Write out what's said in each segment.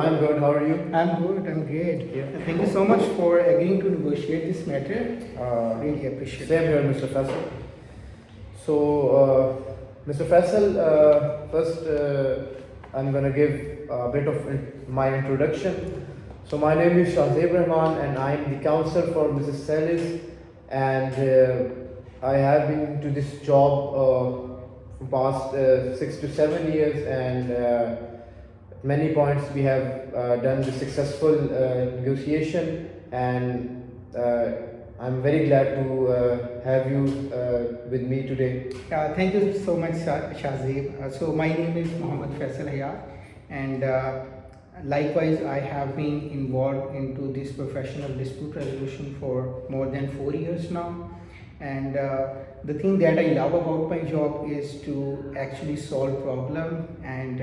I'm good. How are you? I'm good, I'm great. Thank you so much for agreeing to negotiate this matter. Really appreciate Same it. here, Mr. Faisal. So, Mr. Faisal, first I'm gonna give a bit of my introduction. So, my name is Shahzeb Rehman, and I'm the counsel for Mrs. Salis, and I have been to this job for past 6 to 7 years, and at many points we have done the successful negotiation, and I'm very glad to have you with me today. Thank you so much, Shahzeb. So my name is Faisal Hayat, and likewise I have been involved into this professional dispute resolution for more than 4 years now. And the thing that I love about my job is to actually solve problem and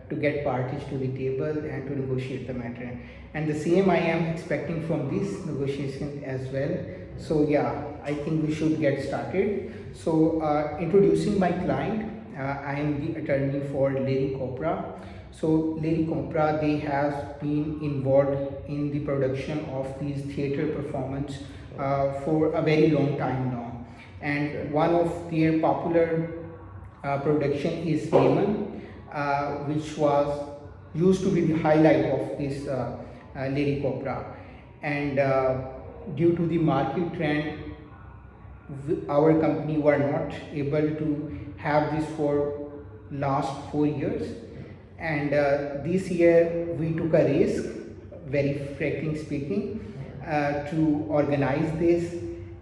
to get parties to the table and to negotiate the matter. And the same I am expecting from this negotiation as well. So yeah, I think we should get started. So introducing my client, I am the attorney for Lady Copra. So Lady Copra, they have been involved in the production of these theater performance for a very long time now. And one of their popular production is Rehman, which was used to be the highlight of this Lady Copra. And due to the market trend, our company were not able to have this for last 4 years. And this year we took a risk, very frankly speaking, to organize this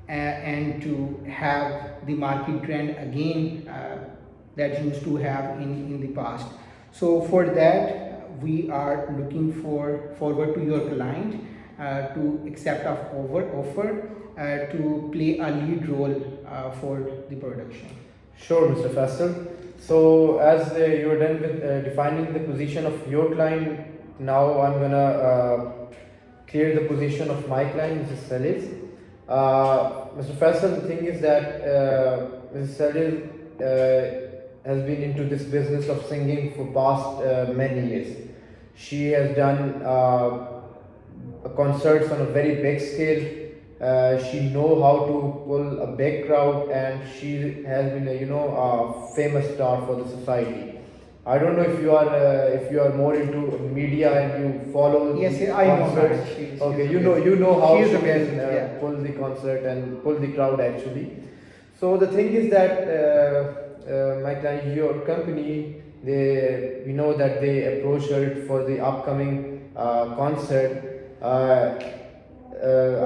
and to have the market trend again that used to have in the past. So for that we are looking forward to your client to accept our offer to play a lead role for the production. Sure, Mr. Faisal. So, as you're done with defining the position of your client, now I'm gonna clear the position of my client, Mrs. Salis. Mr. Faisal, the thing is that Mrs. Salis has been into this business of singing for past many years. She has done concerts on a very big scale. She know how to pull a big crowd, and she has been a famous star for the society. I don't know if you are more into media and you follow Yes, the I know concerts. her. She's Okay, you know how She is she amazing, can yeah. pull the concert and pull the crowd actually. So the thing is that my client, your company, we know that they approached her for the upcoming concert.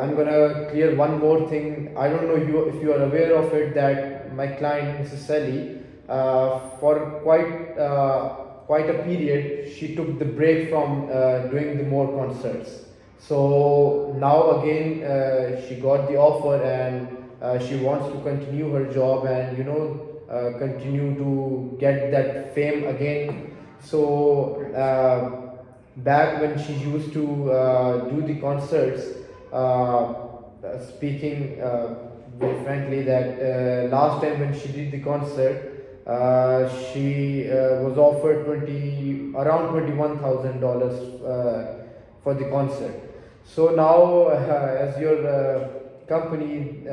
I'm gonna clear one more thing. I don't know if you are aware of it, that my client, Mrs. Sally, for quite a period, she took the break from doing the more concerts. So now again, she got the offer, and she wants to continue her job and continue to get that fame again. So back when she used to do the concerts, speaking very frankly, that last time when she did the concert, she was offered around $21,000 for the concert. So now, as your company,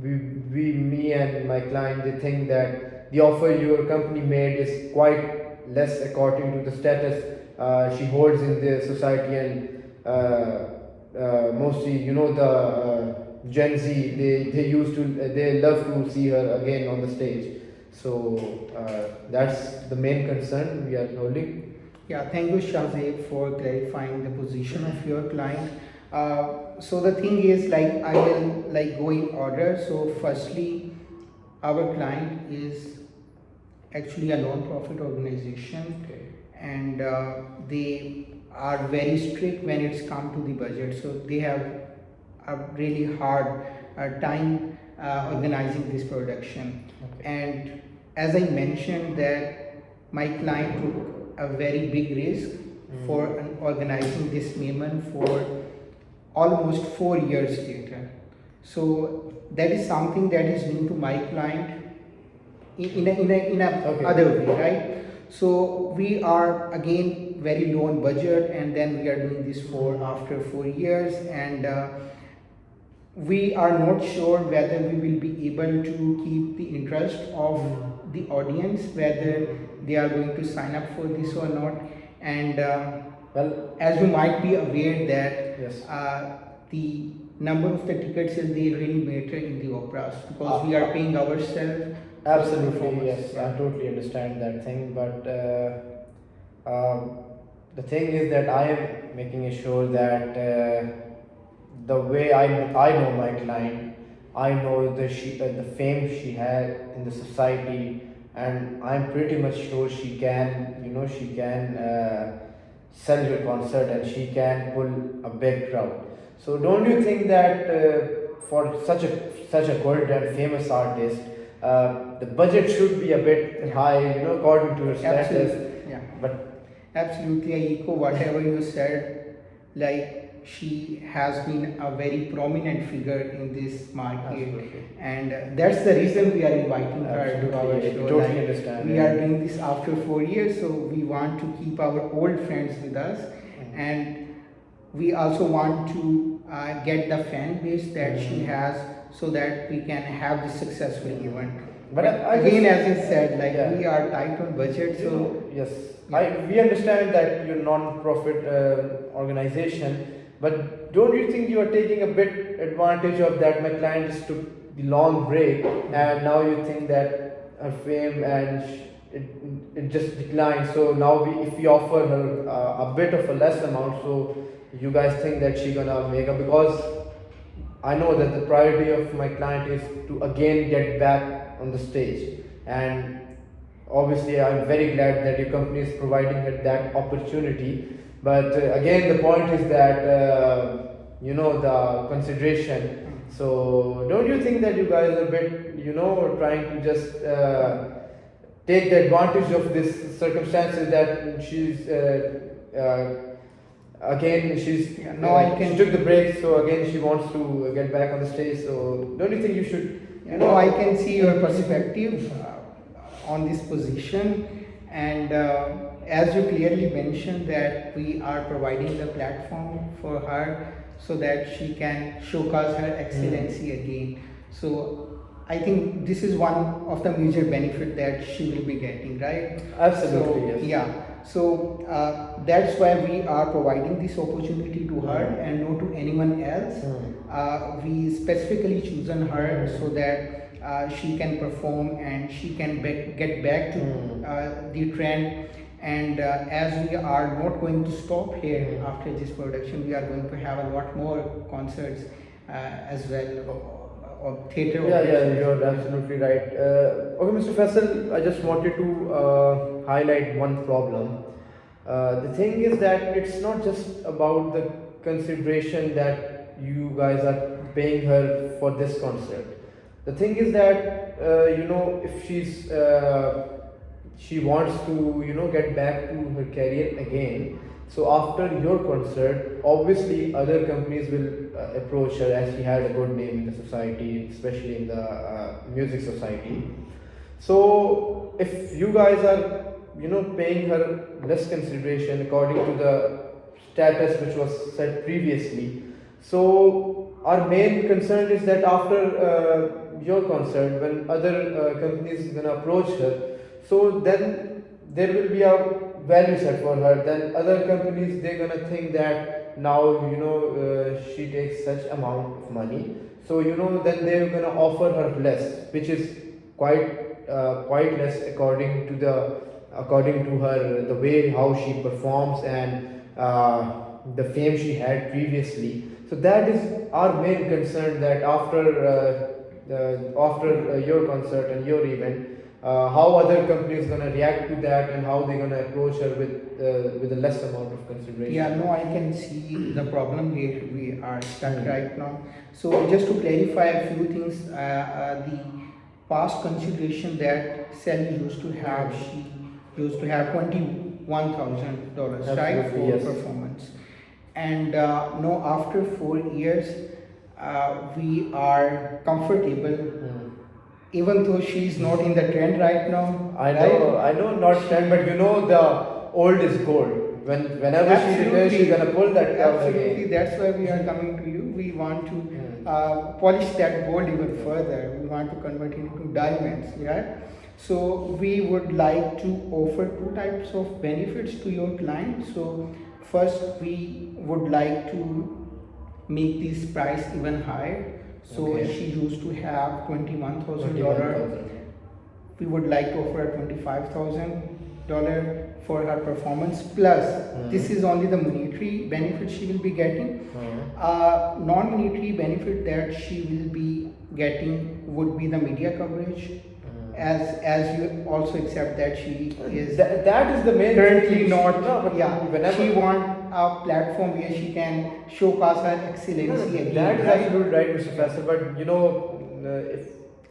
me and my client, they think that the offer your company made is quite less according to the status she holds in the society, and mostly the Gen Z, they love to see her again on the stage. So that's the main concern we are holding. Yeah, thank you, Shahzeb, for clarifying the position of your client. So the thing is, like, I will go in order. So firstly, our client is actually a non-profit organization, and they are very strict when it's come to the budget. So they have a really hard time organizing this production. And as I mentioned, that my client took a very big risk for organizing this memo for almost 4 years later. So that is something that is new to my client in a Okay. other way, right? So we are again very low on budget, and then we are doing this for after 4 years, and we are not sure whether we will be able to keep the interest of the audience, whether they are going to sign up for this or not. And Well, as you might be aware that yes. the number of the tickets they really matter in the operas, because we are paying ourselves. Absolutely, yes, I totally understand that thing, but the thing is that I am making sure that the way I know my client, I know the fame she had in the society, and I'm pretty much sure she can, she can sell your concert and she can pull a big crowd. So don't you think that for such a good and famous artist, the budget should be a bit high, according to her status. Absolutely, yeah. But Absolutely, I echo whatever you said. Like, she has been a very prominent figure in this market, Absolutely. and that's the reason we are inviting her to our Absolutely, I show. totally Like, understand. we are doing this after 4 years, so we want to keep our old friends with us, and we also want to get the fan base that she has, so that we can have this successful event. But I Again, just- as you said, like, Yeah. we are tight on budget, so Yes, Yeah. we understand that you're non-profit organization, but don't you think you are taking a bit advantage of that? My client just took the long break, and now you think that her fame and it just declined. So now if we offer her a bit of a less amount, so you guys think that she gonna make up, because I know that the priority of my client is to again get back on the stage, and obviously I'm very glad that your company is providing her that opportunity. But again, the point is that the consideration. So don't you think that you guys are a bit trying to just take the advantage of this circumstances that she's again she's Yeah, no, I can- she took the break, so again she wants to get back on the stage. So don't you think you should I can see your perspective on this position, and as you clearly mentioned that we are providing the platform for her so that she can showcase her excellency again. So I think this is one of the major benefit that she will be getting, right? Absolutely, So, yes. yeah. So that's why we are providing this opportunity to her and not to anyone else. We specifically chosen her so that she can perform and she can get back to the trend. And as we are not going to stop here after this production, we are going to have a lot more concerts as well, or theater. Yeah, you're absolutely right. Okay, Mr. Faisal, I just wanted to highlight one problem. The thing is that it's not just about the consideration that you guys are paying her for this concert. The thing is that if she wants to get back to her career again. So after your concert, obviously other companies will approach her, as she had a good name in the society, especially in the music society. So if you guys are paying her less consideration according to the status which was set previously, so our main concern is that after your concert, when other companies gonna approach her, so then there will be a value set for her. Then other companies, they're gonna think that now she takes such amount of money, so then they're gonna offer her less, which is quite less according to her, the way how she performs and the fame she had previously. So that is our main concern, that after your concert and your event, how other companies gonna react to that, and how they're gonna approach her with a less amount of consideration. Yeah, no, I can see the problem where we are stuck right now. So just to clarify a few things, the past consideration that Sally used to have, she used to have $21,000, right, Absolutely, for yes. performance. And no, after 4 years, we are comfortable, even though she's not in the trend right now. I right? know, not trend, but the old is gold. whenever she returns, she's gonna pull that card Absolutely, again. that's why we are coming to you. We want to polish that gold even further. We want to convert it into diamonds, yeah. So we would like to offer two types of benefits to your client. So first, we would like to make this price even higher. So Okay. she used to have $21,000. 21,000. We would like to offer her $25,000 for her performance. Plus, this is only the monetary benefit she will be getting. Non-monetary benefit that she will be getting would be the media coverage. As you also accept that she is That is the main currently thing. not, No, but yeah, whenever she want a platform where she can showcase her excellency again, that is right? absolutely right, Mr. Faisal. But you know, if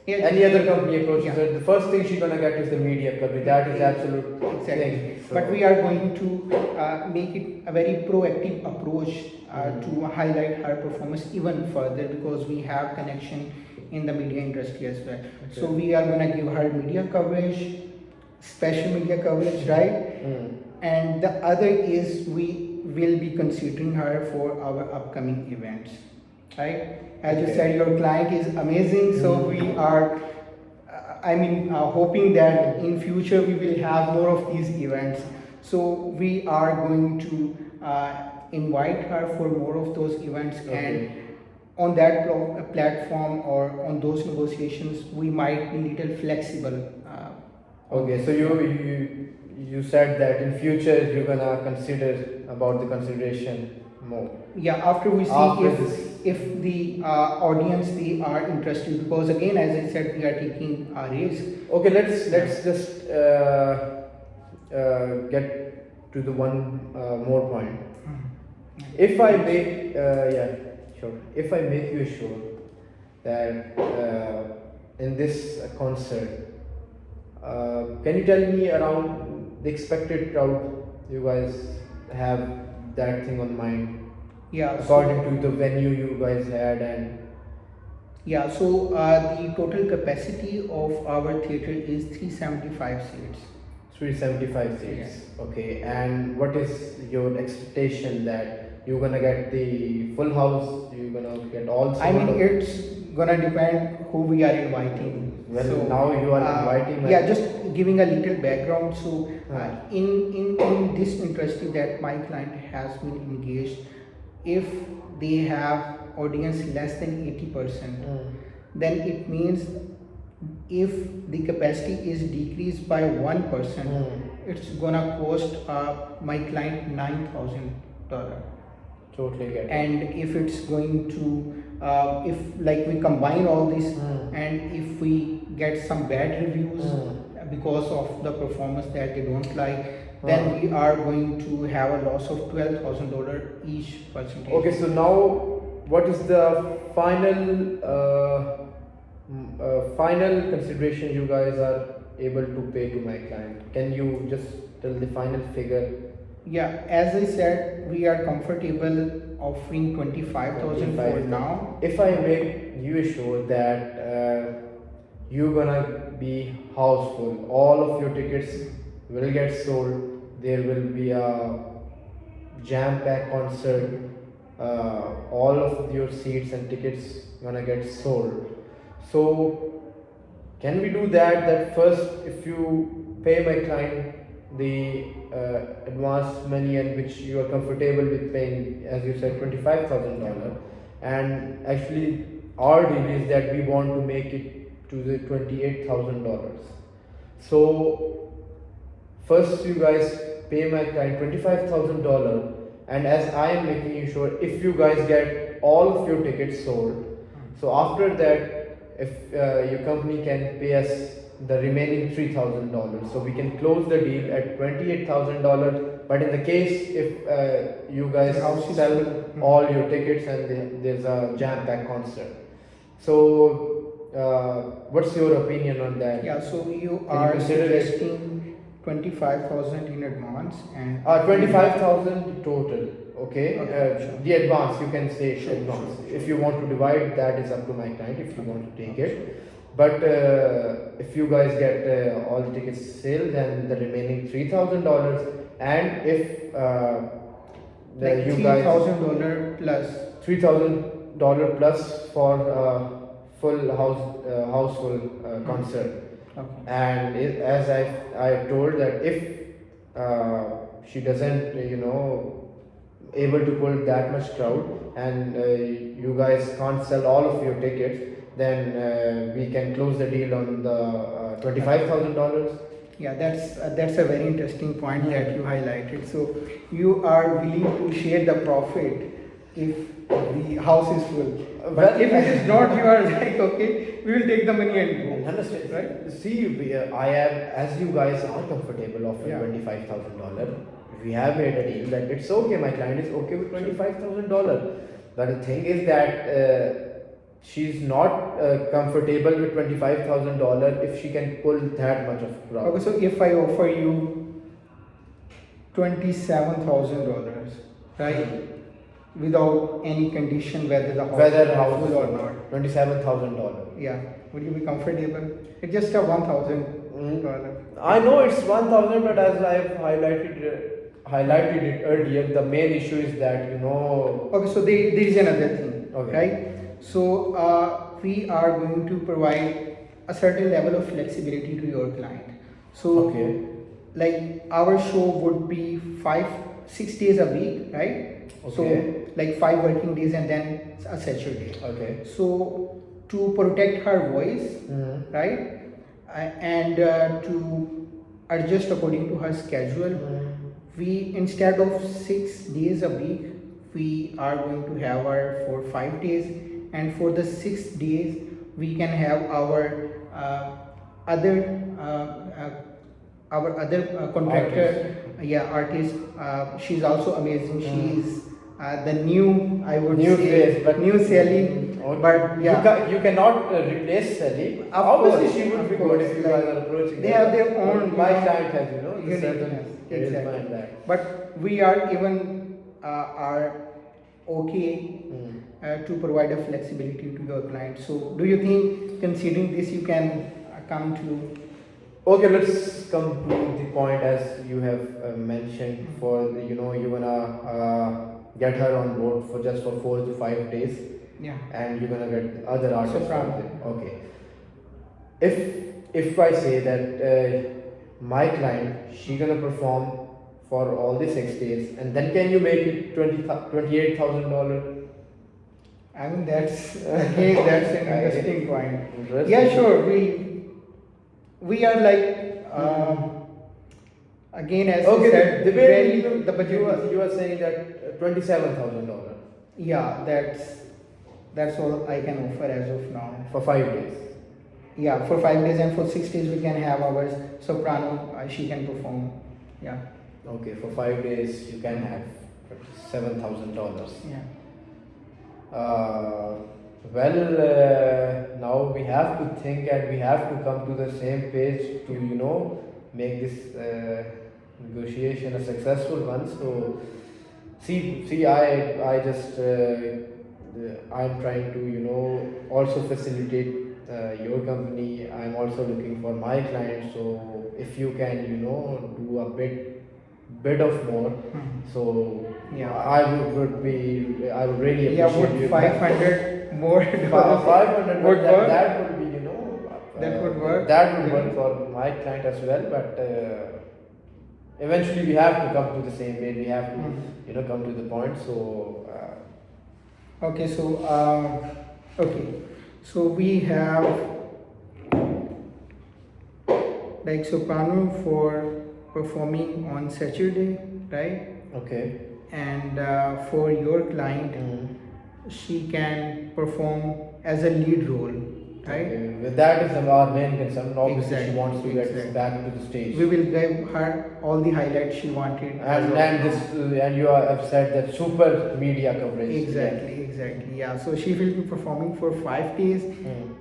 Yeah, any other company approaches yeah. her, the first thing she's gonna get is the media coverage. That is absolute Exactly. thing. So- But we are going to make it a very proactive approach to highlight her performance even further, because we have connection in the media industry as well. So we are going to give her media coverage, special media coverage, right? And the other is we will be considering her for our upcoming events, right? As you Okay. said, your client is amazing, so we are hoping that in future we will have more of these events. So we are going to invite her for more of those events, and on that platform or on those negotiations, we might be little flexible. Okay, so you said that in future you're gonna consider about the consideration more. Yeah, after we see After this. if the audience they are interested, because again, as I said, we are taking a risk. Okay, let's just get to the one more point. If I make sure. If I make you sure that in this concert, can you tell me around the expected crowd you guys have that thing on mind? Yeah, According to the venue you guys had and yeah, so the total capacity of our theater is 375 seats. 375 seats. Okay, and what is your expectation that you're gonna get the full house? You're gonna get all? I mean, sold out? it's gonna depend who we are inviting. Well, now you are inviting. Yeah, just giving a little background. So, Huh. in this industry that my client has been engaged, if they have audience less than 80%, then it means if the capacity is decreased by 1%, it's gonna cost my client $9,000. Totally get it. And if it's going to if like we combine all this, and if we get some bad reviews because of the performance that they don't like, then we are going to have a loss of $12,000 each percentage. Okay, so now what is the final consideration you guys are able to pay to my client? Can you just tell the final figure? Yeah, as I said, we are comfortable offering 25,000 for 25,000. now. If I make you sure that you're gonna be houseful, all of your tickets will get sold, there will be a jam-packed concert, all of your seats and tickets gonna get sold. So can we do that? That first, if you pay my client the advance money and which you are comfortable with paying, as you said, $25,000, and actually our deal is that we want to make it to the $28,000. So first you guys pay my client $25,000, and as I am making you sure, if you guys get all of your tickets sold, so after that, if your company can pay us the remaining $3,000, so we can close the deal at $28,000. But in the case if you guys sell all your tickets and there's a jam-packed concert, so what's your opinion on that? Yeah, so you Can are consider it? suggesting 25,000 in advance and 25,000 total. Okay, Okay, sure. the advance you can say Sure, advance. sure, If you want to divide, that is up to my client. If you want to take it, but if you guys get all the tickets sale, then the remaining $3,000 and if Like you guys $3,000 plus. $3,000 plus for full houseful concert. Okay. And as I told that if she doesn't able to pull that much crowd, and you guys can't sell all of your tickets, then we can close the deal on the $25,000. Yeah, that's a very interesting point that you highlighted. So you are willing to share the profit if the house is full. But Well, if it is not, you are like, okay, we will take the money and go. Understand? Right? See, I am, as you guys are comfortable offering Yeah. $25,000. We have made a deal that it's okay. My client is okay with $25,000. But the thing is that she's not comfortable with $25,000 if she can pull that much of crowd. Okay, so if I offer you $27,000, right, without any condition whether the house Whether is house full or not, $27,000. yeah, would you be comfortable? It's just a $1,000. I know it's 1,000, but as I've highlighted it earlier, the main issue is that Okay, so there is another thing, Okay. right? So we are going to provide a certain level of flexibility to your client. So, Okay. like our show would be 6 days a week, right? So, Okay. like 5 working days and then a Saturday. Okay. So, to protect her voice, Mhm. right, and to adjust according to her schedule, we, instead of 6 days a week, we are going to have her for 5 days, and for the 6 days we can have our other contractor, artist. She's also amazing. She's the new, I would New say, face, but new Sally. Okay. But yeah, you cannot replace Sally. Of Obviously, course, she would of be course, good if you like, guys are approaching. they her. have their own, My you know, client has, the certain uniqueness. charisma Exactly. and that. But we are even are okay to provide a flexibility to your client. So, do you think, considering this, you can come to? Okay, let's come to the point as you have mentioned. For the, you're gonna get her on board for just for 4 to 5 days, Yeah. and you're gonna get other artists. Soprano. from them. Okay. If I say that my client, she gonna perform for all the 6 days, and then can you make it $28,000? I mean, that's again, that's an interesting point. Interesting. Yeah, sure. We are like again, as you Okay, said, the very way the budget. you are saying that $27,000 Yeah, that's all I can offer as of now. for 5 days. Yeah, for 5 days, and for 6 days we can have our soprano. She can perform. Yeah. Okay, for 5 days you can have $7,000. Yeah. Now we have to think and we have to come to the same page to make this negotiation a successful one. So see, I just I'm trying to also facilitate your company. I'm also looking for my clients. So if you can do a bit of more, so Yeah. I would really appreciate Yeah, would you. 500 more? 500 would that, work? that would be That would work? that would work for my client as well, but eventually we have to come to the same way. We have to come to the point. So Okay, so we have like soprano for performing on Saturday, right? okay. And for your client, she can perform as a lead role, right? Okay. Well, that is our main concern. Obviously, she Exactly, wants to get exactly. back to the stage. We will give her all the highlights she wanted. And you have said that super media coverage. Exactly. Yeah. So she will be performing for 5 days,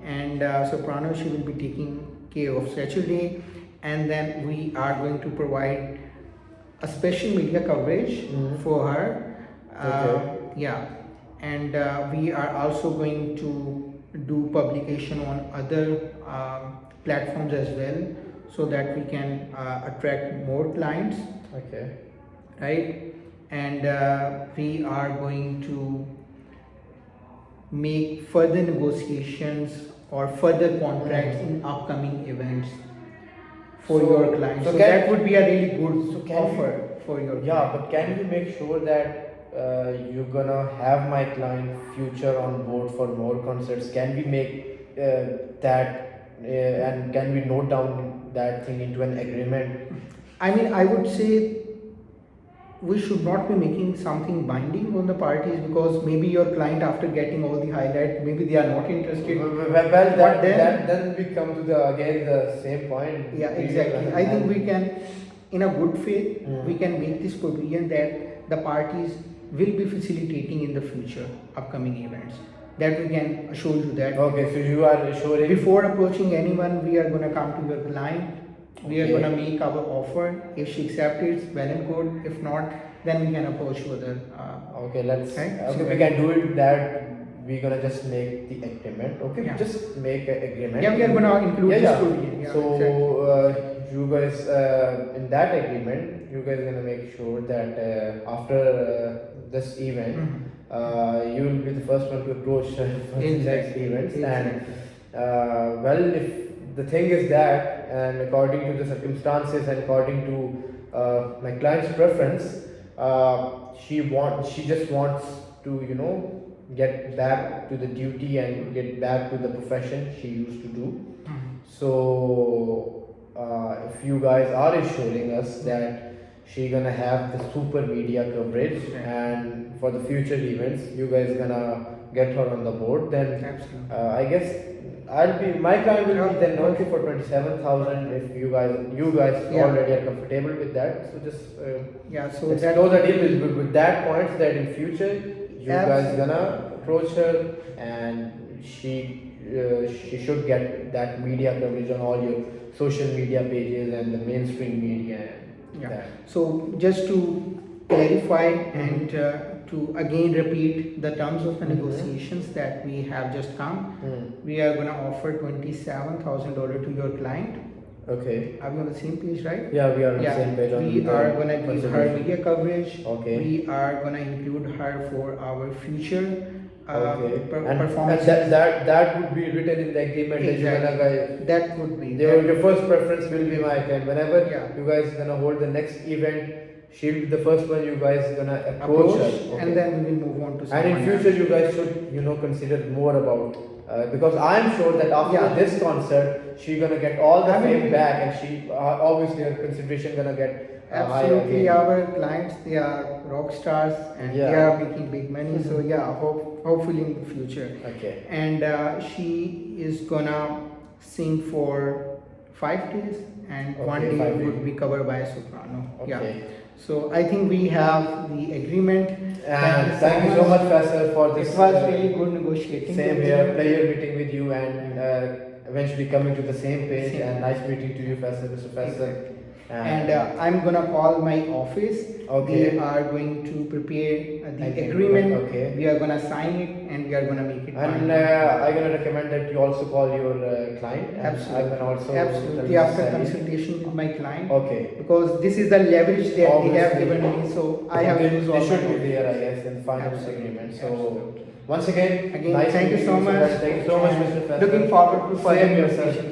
and soprano she will be taking care of Saturday, and then we are going to provide a special media coverage for her. Okay. Yeah, and we are also going to do publication on other platforms as well, so that we can attract more clients. Okay. right? And we are going to make further negotiations or further contracts in upcoming events for your client. So that would be a really good offer for your Yeah, client. but can you make sure that you're gonna have my client future on board for more concerts? Can we make and can we note down that thing into an agreement? I mean, I would say we should not be making something binding on the parties, because maybe your client, after getting all the highlight, maybe they are not interested. Well, then we come to the same point. Yeah, exactly. I think we can, in a good faith, we can make this provision that the parties will be facilitating in the future upcoming events. That we can assure you that. Okay, so you are assuring. Before approaching anyone, we are gonna come to your client. We are Okay. gonna make our offer. If she accepts it, well and good. If not, then we can approach further. Okay, let's. Right? Okay, So we can do it that we're gonna just make the agreement. Okay, Yeah. just make an agreement. Yeah, we are gonna include this Yeah. provision. Yeah, So exactly. you guys in that agreement, you guys gonna make sure that after this event, Mhm. you will be the first one to approach for the next Exactly. events. Exactly. And well, if the thing is that, and according to the circumstances and according to my client's preference, she just wants to get back to the duty and get back to the profession she used to do. Mhm. So if you guys are assuring us that she gonna have the super media coverage, Right. and for the future events you guys gonna get her on the board, then Absolutely. I guess my client will be then okay for 27,000 if you guys Yeah. already are comfortable with that. So just Yeah, so let's that close the deal with that point, that in future you guys Absolutely. gonna approach her, and she should get that media coverage on all your social media pages and the mainstream media. And Yeah. that. So just to clarify and to again repeat the terms of the Mhm. negotiations that we have just come, Hmm. we are gonna offer $27,000 to your client. Okay. Are we on the same page, right? Yeah, we are on Yeah, the same page on we the are gonna give her consideration. media coverage. Okay. We are gonna include her for our future Okay. And performances. that would be written in the agreement that you're gonna guys. That would be. Your first preference will be my client. Whenever Yeah. you guys gonna hold the next event, she'll be the first one you guys gonna approach her. Okay. and then we will move on to And someone in future, else. you guys should consider more about because I'm sure that after Yeah. this concert, she gonna get all the I mean- fame back, and she obviously her consideration gonna get higher Absolutely, again. our clients, they are rock stars and they Yeah. are making big money. So yeah, hopefully in the future. Okay. And she is gonna sing for 5 days, and Okay, 1 day 5 days. would be covered by a soprano. Okay. Yeah. So I think we have the agreement. And thank you so much, Faisal, for this. It was really good negotiating. Same with here, you. pleasure meeting with you, and eventually coming to the same page. Same. And nice meeting to you, Faisal, Mr. Faisal. And I'm gonna call my office. Okay. We are going to prepare the Agreement, agreement. okay. We are gonna sign it and we are gonna make it. And binding. I'm gonna recommend that you also call your client. And Absolutely. I'm gonna also Absolutely. tell After Sally. consultation with my client. Okay. Because this is the leverage that they have Obviously. given me, so I have They- used all They should my be there, I guess, in final Absolutely. agreement. So Absolutely. once again, Again, nice thank you meeting so Mr. much. Faisal. Thank you so much, and Mr. Faisal. Looking forward to further Same here, sir. conversation.